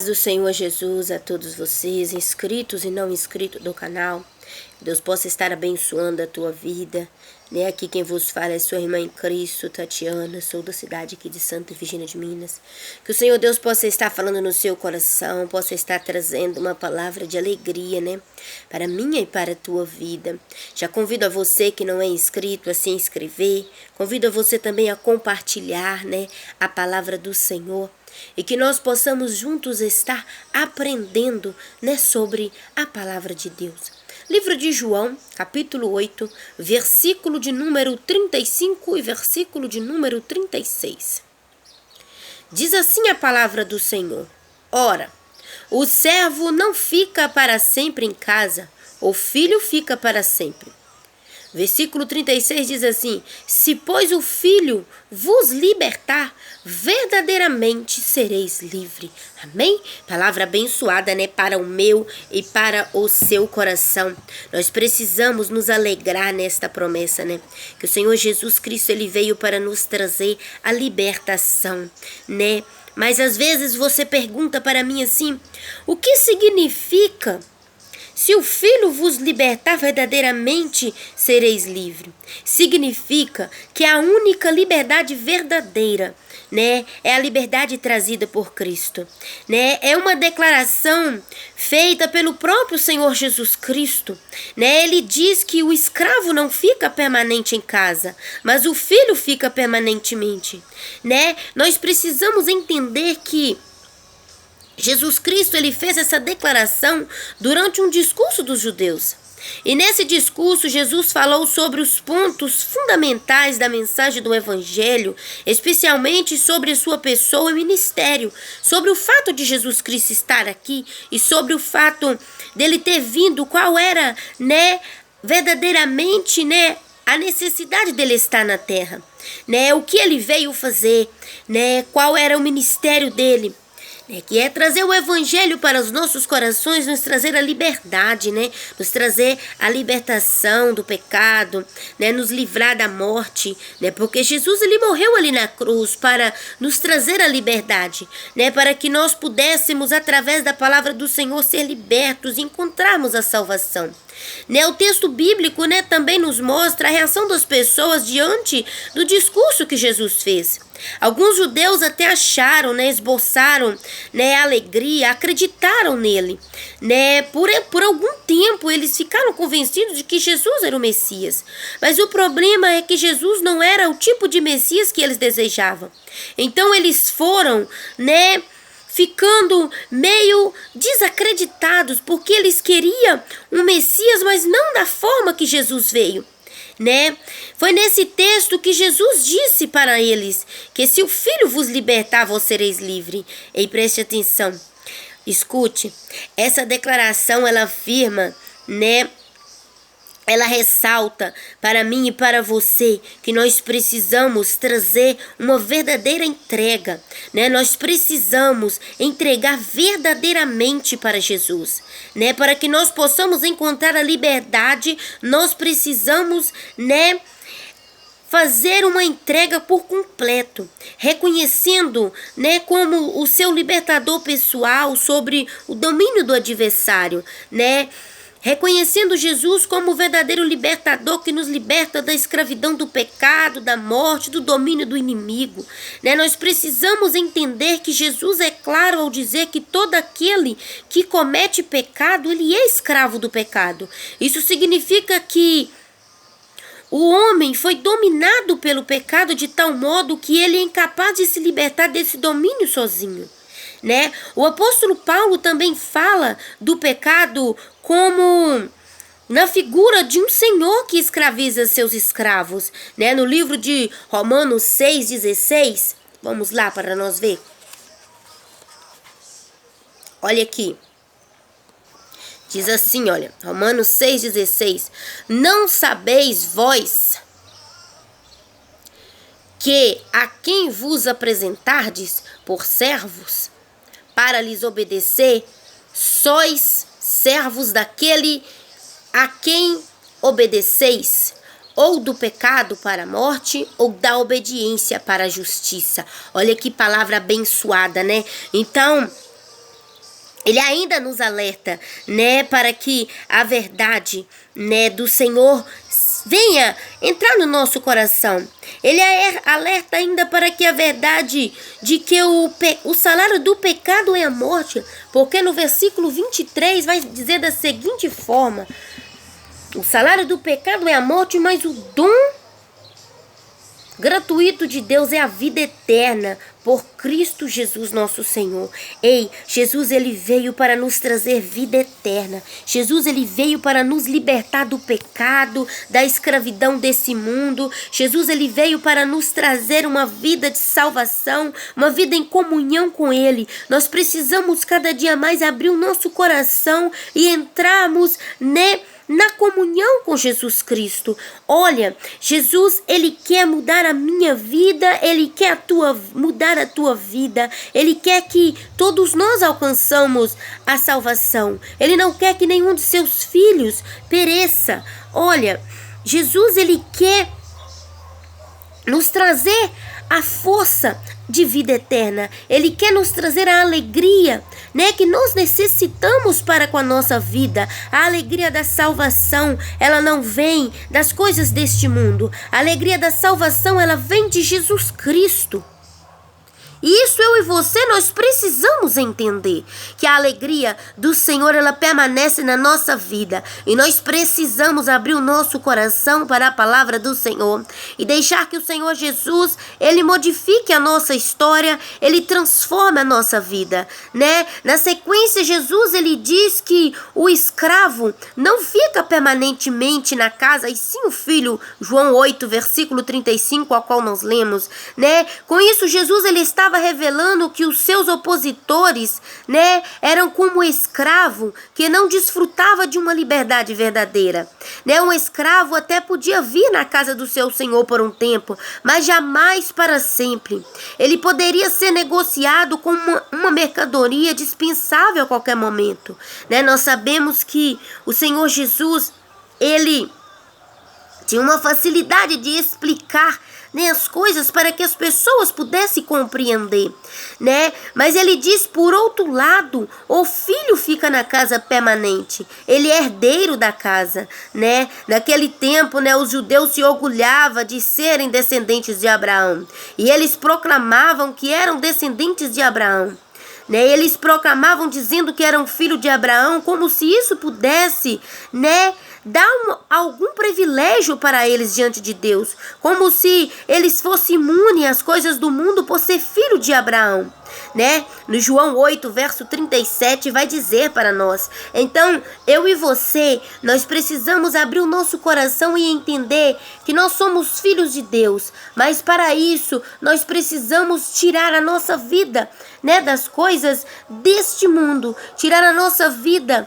Do Senhor Jesus a todos vocês, inscritos e não inscritos do canal. Deus possa estar abençoando a tua vida, né? Aqui quem vos fala é sua irmã em Cristo, Tatiana, sou da cidade aqui de Santa Virgínia de Minas. Que o Senhor Deus possa estar falando no seu coração, possa estar trazendo uma palavra de alegria, né? Para minha e para a tua vida. Já convido a você que não é inscrito a se inscrever, convido a você também a compartilhar, né? A palavra do Senhor. E que nós possamos juntos estar aprendendo, né, sobre a palavra de Deus. Livro de João, capítulo 8, versículo de número 35 e versículo de número 36. Diz assim a palavra do Senhor: Ora, o servo não fica para sempre em casa, o filho fica para sempre. Versículo 36 diz assim: Se, pois, o Filho vos libertar, verdadeiramente sereis livre. Amém? Palavra abençoada, né? Para o meu e para o seu coração. Nós precisamos nos alegrar nesta promessa, né? Que o Senhor Jesus Cristo, Ele veio para nos trazer a libertação, né? Mas às vezes você pergunta para mim assim: o que significa? Se o Filho vos libertar, verdadeiramente sereis livres. Significa que a única liberdade verdadeira, né, é a liberdade trazida por Cristo, né? É uma declaração feita pelo próprio Senhor Jesus Cristo, né? Ele diz que o escravo não fica permanente em casa, mas o filho fica permanentemente, né? Nós precisamos entender que Jesus Cristo, ele fez essa declaração durante um discurso dos judeus. E nesse discurso, Jesus falou sobre os pontos fundamentais da mensagem do Evangelho, especialmente sobre a sua pessoa e ministério, sobre o fato de Jesus Cristo estar aqui e sobre o fato dele ter vindo, qual era, né, verdadeiramente, né, a necessidade dele estar na terra, né, o que ele veio fazer, né, qual era o ministério dele. Que é trazer o evangelho para os nossos corações, nos trazer a liberdade, né? Nos trazer a libertação do pecado, né? Nos livrar da morte, né? Porque Jesus, ele morreu ali na cruz para nos trazer a liberdade, né? Para que nós pudéssemos, através da palavra do Senhor, ser libertos e encontrarmos a salvação. Né, o texto bíblico, né, também nos mostra a reação das pessoas diante do discurso que Jesus fez. Alguns judeus até acharam, né, esboçaram, né, alegria, acreditaram nele, né, por algum tempo eles ficaram convencidos de que Jesus era o Messias. Mas o problema é que Jesus não era o tipo de Messias que eles desejavam. Então eles foram, né, ficando meio desacreditados, porque eles queriam um Messias, mas não da forma que Jesus veio, né? Foi nesse texto que Jesus disse para eles que se o Filho vos libertar, vós sereis livres. E preste atenção, escute, essa declaração ela afirma, né? Ela ressalta para mim e para você que nós precisamos trazer uma verdadeira entrega, né? Nós precisamos entregar verdadeiramente para Jesus, né? Para que nós possamos encontrar a liberdade, nós precisamos, né, fazer uma entrega por completo, reconhecendo, né, como o seu libertador pessoal sobre o domínio do adversário, né? Reconhecendo Jesus como o verdadeiro libertador que nos liberta da escravidão do pecado, da morte, do domínio do inimigo, né? Nós precisamos entender que Jesus é claro ao dizer que todo aquele que comete pecado, ele é escravo do pecado. Isso significa que o homem foi dominado pelo pecado de tal modo que ele é incapaz de se libertar desse domínio sozinho, né? O apóstolo Paulo também fala do pecado como na figura de um senhor que escraviza seus escravos, né? No livro de Romanos 6,16, vamos lá para nós ver. Olha aqui. Diz assim, olha, Romanos 6,16. Não sabeis vós que a quem vos apresentardes por servos, para lhes obedecer, sois servos daquele a quem obedeceis, ou do pecado para a morte, ou da obediência para a justiça. Olha que palavra abençoada, né? Então, Ele ainda nos alerta, né, para que a verdade, né, do Senhor venha entrar no nosso coração. Ele alerta ainda para que a verdade de que o salário do pecado é a morte, porque no versículo 23 vai dizer da seguinte forma: o salário do pecado é a morte, mas o dom gratuito de Deus é a vida eterna por Cristo Jesus nosso Senhor. Ei, Jesus, ele veio para nos trazer vida eterna. Jesus, ele veio para nos libertar do pecado, da escravidão desse mundo. Jesus, ele veio para nos trazer uma vida de salvação, uma vida em comunhão com ele. Nós precisamos cada dia mais abrir o nosso coração e entrarmos, na comunhão com Jesus Cristo. Olha, Jesus, ele quer mudar a minha vida, ele quer mudar a tua vida, ele quer que todos nós alcançamos a salvação. Ele não quer que nenhum de seus filhos pereça. Olha, Jesus, ele quer nos trazer a força de vida eterna. Ele quer nos trazer a alegria, que nós necessitamos para com a nossa vida. A alegria da salvação, ela não vem das coisas deste mundo. A alegria da salvação, ela vem de Jesus Cristo. E isso eu e você, nós precisamos entender que a alegria do Senhor, ela permanece na nossa vida. E nós precisamos abrir o nosso coração para a palavra do Senhor e deixar que o Senhor Jesus, ele modifique a nossa história, ele transforme a nossa vida, Na sequência, Jesus, ele diz que o escravo não fica permanentemente na casa, e sim o filho, João 8, versículo 35, ao qual nós lemos, Com isso, Jesus, ele estava revelando que os seus opositores, eram como um escravo que não desfrutava de uma liberdade verdadeira, Um escravo até podia vir na casa do seu senhor por um tempo, mas jamais para sempre. Ele poderia ser negociado como uma mercadoria dispensável a qualquer momento, Nós sabemos que o Senhor Jesus, ele tinha uma facilidade de explicar as coisas para que as pessoas pudessem compreender, Mas ele diz, por outro lado, o filho fica na casa permanente, ele é herdeiro da casa, Naquele tempo, os judeus se orgulhavam de serem descendentes de Abraão, e eles proclamavam que eram descendentes de Abraão. Eles proclamavam dizendo que eram filho de Abraão, como se isso pudesse, dar algum privilégio para eles diante de Deus, como se eles fossem imunes às coisas do mundo por ser filho de Abraão, No João 8, verso 37, vai dizer para nós. Então, eu e você, nós precisamos abrir o nosso coração e entender que nós somos filhos de Deus, mas para isso, nós precisamos tirar a nossa vida, das coisas deste mundo, tirar a nossa vida,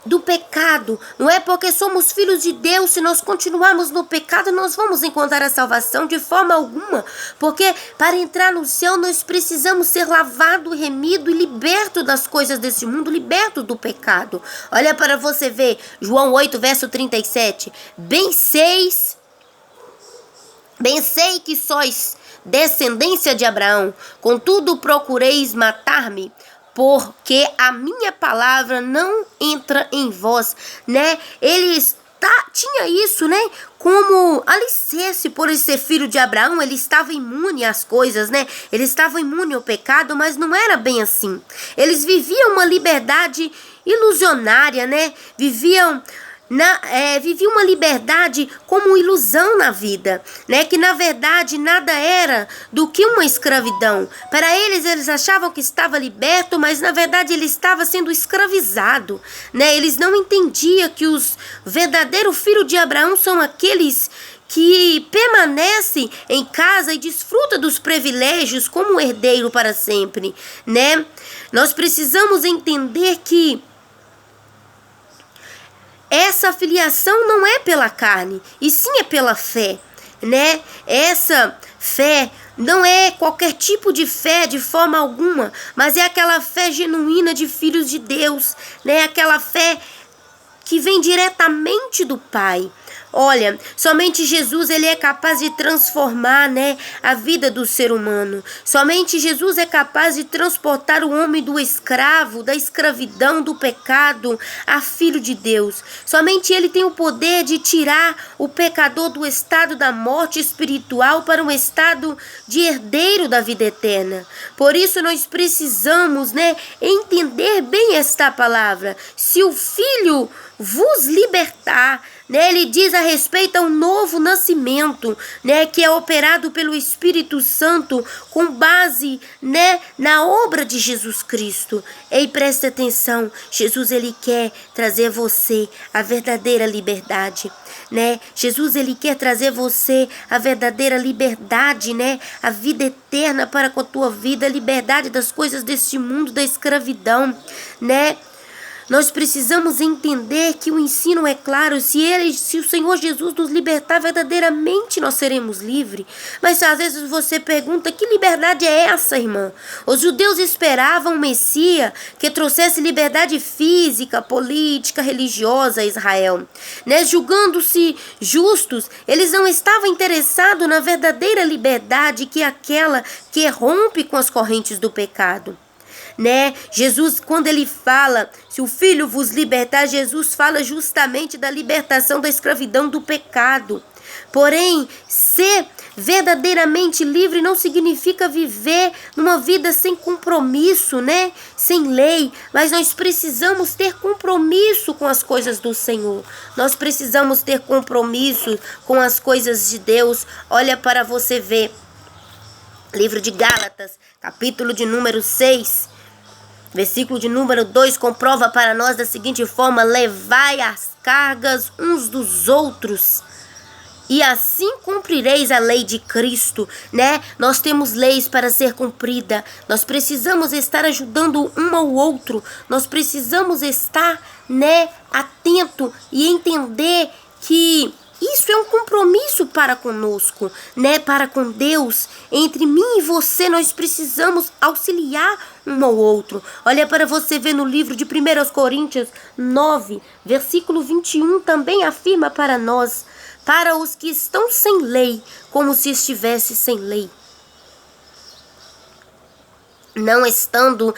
do pecado. Não é porque somos filhos de Deus, se nós continuarmos no pecado, nós vamos encontrar a salvação de forma alguma, porque para entrar no céu nós precisamos ser lavado, remido e liberto das coisas desse mundo, liberto do pecado. Olha para você ver, João 8, verso 37, bem sei que sois descendência de Abraão, contudo procureis matar-me, porque a minha palavra não entra em vós, Ele tinha isso, como alicerce por ele ser filho de Abraão. Ele estava imune às coisas, Ele estava imune ao pecado, mas não era bem assim. Eles viviam uma liberdade ilusionária, Viviam uma liberdade como ilusão na vida, que na verdade nada era do que uma escravidão. Para eles achavam que estava liberto, mas na verdade ele estava sendo escravizado, Eles não entendiam que os verdadeiros filhos de Abraão são aqueles que permanecem em casa e desfrutam dos privilégios como herdeiro para sempre, Nós precisamos entender que essa filiação não é pela carne, e sim é pela fé, Essa fé não é qualquer tipo de fé de forma alguma, mas é aquela fé genuína de filhos de Deus, Aquela fé que vem diretamente do Pai. Olha, somente Jesus, ele é capaz de transformar, né, a vida do ser humano. Somente Jesus é capaz de transportar o homem do escravo, da escravidão, do pecado, a filho de Deus. Somente ele tem o poder de tirar o pecador do estado da morte espiritual para um estado de herdeiro da vida eterna. Por isso nós precisamos, né, entender bem esta palavra. Se o Filho vos libertar, né, ele diz a respeito a um novo nascimento, né, que é operado pelo Espírito Santo com base, né, na obra de Jesus Cristo. Ei, presta atenção, Jesus, ele quer trazer você a verdadeira liberdade, né? Jesus, ele quer trazer você a verdadeira liberdade, né? A vida eterna para com a tua vida, a liberdade das coisas deste mundo, da escravidão, né? Nós precisamos entender que o ensino é claro. Se o Senhor Jesus nos libertar verdadeiramente, nós seremos livres. Mas às vezes você pergunta, que liberdade é essa, irmã? Os judeus esperavam um Messias que trouxesse liberdade física, política, religiosa a Israel, né? Julgando-se justos, eles não estavam interessados na verdadeira liberdade, que é aquela que rompe com as correntes do pecado, né? Jesus, quando ele fala, se o Filho vos libertar, Jesus fala justamente da libertação da escravidão do pecado. Porém, ser verdadeiramente livre não significa viver numa vida sem compromisso, né? Sem lei, mas nós precisamos ter compromisso com as coisas do Senhor. Nós precisamos ter compromisso com as coisas de Deus. Olha para você ver. Livro de Gálatas, capítulo de número 6. Versículo de número 2 comprova para nós da seguinte forma: levai as cargas uns dos outros, e assim cumprireis a lei de Cristo, né? Nós temos leis para ser cumprida. Nós precisamos estar ajudando um ao outro. Nós precisamos estar, né, atento e entender que isso é um compromisso para conosco, né? Para com Deus. Entre mim e você, nós precisamos auxiliar um ao outro. Olha para você ver no livro de 1 Coríntios 9, versículo 21, também afirma para nós: para os que estão sem lei, como se estivesse sem lei, não estando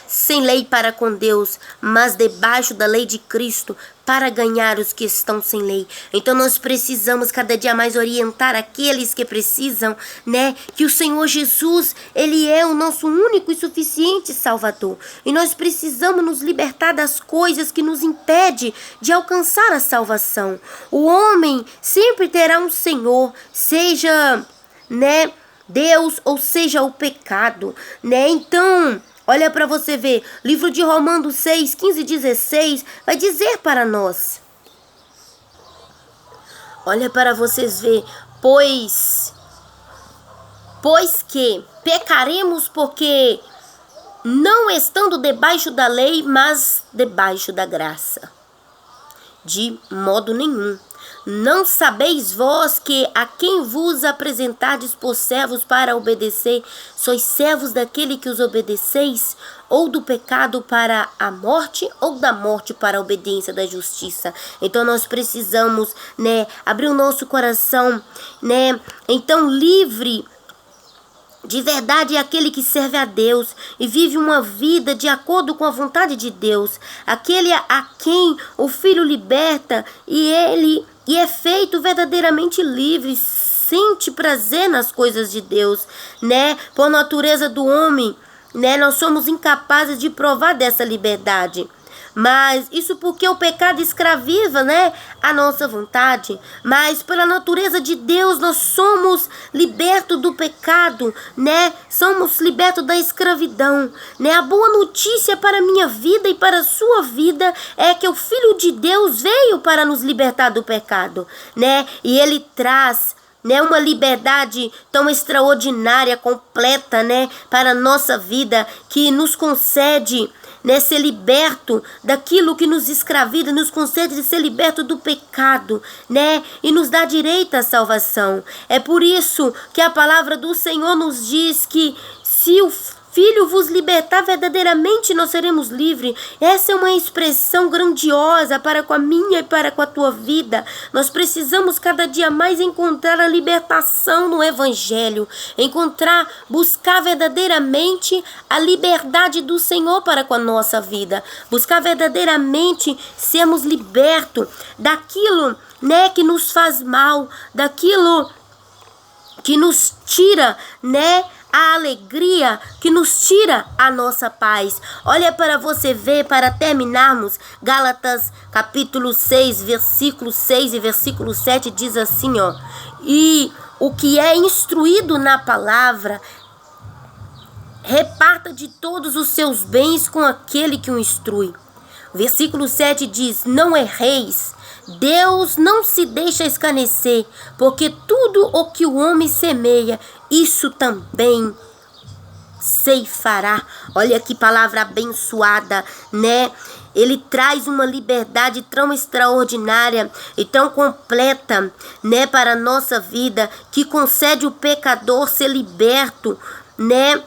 sem lei para com Deus, mas debaixo da lei de Cristo, para ganhar os que estão sem lei. Então nós precisamos cada dia mais orientar aqueles que precisam, né? Que o Senhor Jesus, ele é o nosso único e suficiente Salvador. E nós precisamos nos libertar das coisas que nos impedem de alcançar a salvação. O homem sempre terá um Senhor, seja, né, Deus, ou seja, o pecado, né? Então, olha para você ver, livro de Romanos 6, 15 e 16, vai dizer para nós. Olha para vocês ver, pois que pecaremos porque não estando debaixo da lei, mas debaixo da graça. De modo nenhum. Não sabeis vós que a quem vos apresentardes por servos para obedecer, sois servos daquele que os obedeceis, ou do pecado para a morte, ou da morte para a obediência da justiça. Então nós precisamos, né, abrir o nosso coração, né? Então livre de verdade é aquele que serve a Deus e vive uma vida de acordo com a vontade de Deus. Aquele a quem o Filho liberta e é feito verdadeiramente livre, sente prazer nas coisas de Deus, né? Por natureza do homem, né? Nós somos incapazes de provar dessa liberdade. Mas isso porque o pecado escraviza, né, a nossa vontade. Mas pela natureza de Deus nós somos libertos do pecado, né? Somos libertos da escravidão, né? A boa notícia para a minha vida e para a sua vida é que o Filho de Deus veio para nos libertar do pecado, né? E ele traz, né, uma liberdade tão extraordinária, completa, né, para a nossa vida, que nos concede, né, ser liberto daquilo que nos escraviza, nos concede de ser liberto do pecado, né, e nos dá direito à salvação. É por isso que a palavra do Senhor nos diz que se Filho vos libertar, verdadeiramente nós seremos livres. Essa é uma expressão grandiosa para com a minha e para com a tua vida. Nós precisamos cada dia mais encontrar a libertação no Evangelho, buscar verdadeiramente a liberdade do Senhor para com a nossa vida, buscar verdadeiramente sermos libertos daquilo, né, que nos faz mal, daquilo que nos tira, né, a alegria, que nos tira a nossa paz. Olha para você ver, para terminarmos, Gálatas capítulo 6, versículo 6 e versículo 7 diz assim, ó: e o que é instruído na palavra, reparta de todos os seus bens com aquele que o instrui. Versículo 7 diz: não erreis, Deus não se deixa escarnecer, porque tudo o que o homem semeia, isso também ceifará. Olha que palavra abençoada, né? Ele traz uma liberdade tão extraordinária e tão completa, né, para a nossa vida, que concede o pecador ser liberto, né?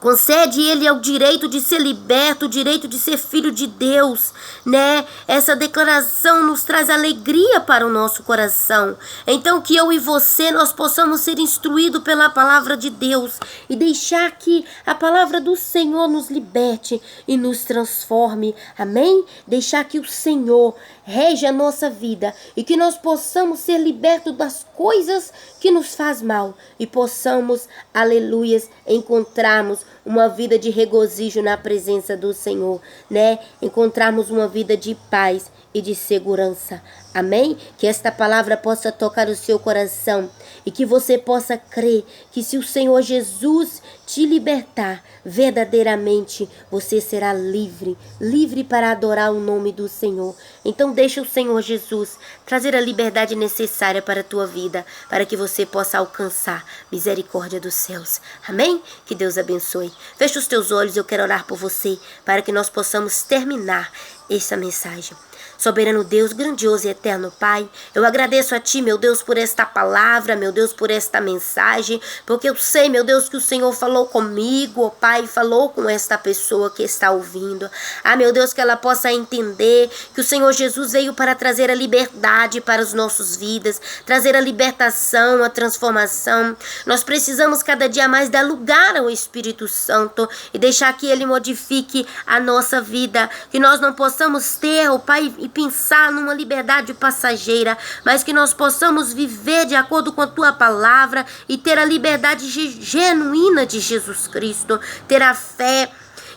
Concede ele o direito de ser liberto, o direito de ser filho de Deus, né? Essa declaração nos traz alegria para o nosso coração. Então que eu e você, nós possamos ser instruídos pela palavra de Deus e deixar que a palavra do Senhor nos liberte e nos transforme. Amém? Deixar que o Senhor rege a nossa vida e que nós possamos ser libertos das coisas que nos faz mal e possamos, aleluias, encontrarmos uma vida de regozijo na presença do Senhor, né? Encontrarmos uma vida de paz e de segurança. Amém? Que esta palavra possa tocar o seu coração e que você possa crer que se o Senhor Jesus te libertar, verdadeiramente você será livre, livre para adorar o nome do Senhor. Então deixa o Senhor Jesus trazer a liberdade necessária para a tua vida, para que você possa alcançar misericórdia dos céus. Amém? Que Deus abençoe. Fecha os teus olhos, eu quero orar por você, para que nós possamos terminar essa mensagem. Soberano Deus, grandioso e eterno Pai, eu agradeço a Ti, meu Deus, por esta palavra, meu Deus, por esta mensagem, porque eu sei, meu Deus, que o Senhor falou comigo, ó Pai, falou com esta pessoa que está ouvindo. Ah, meu Deus, que ela possa entender que o Senhor Jesus veio para trazer a liberdade para as nossas vidas, trazer a libertação, a transformação. Nós precisamos cada dia mais dar lugar ao Espírito Santo e deixar que Ele modifique a nossa vida, que nós não possamos ter, ó Pai, e pensar numa liberdade passageira, mas que nós possamos viver de acordo com a Tua palavra e ter a liberdade genuína de Jesus Cristo, ter a fé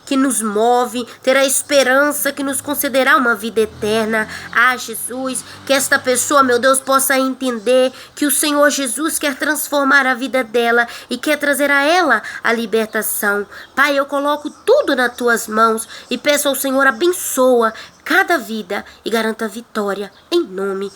que nos move, ter a esperança que nos concederá uma vida eterna. Ah, Jesus, que esta pessoa, meu Deus, possa entender que o Senhor Jesus quer transformar a vida dela e quer trazer a ela a libertação. Pai, eu coloco tudo nas Tuas mãos e peço ao Senhor, abençoa cada vida e garanta a vitória em nome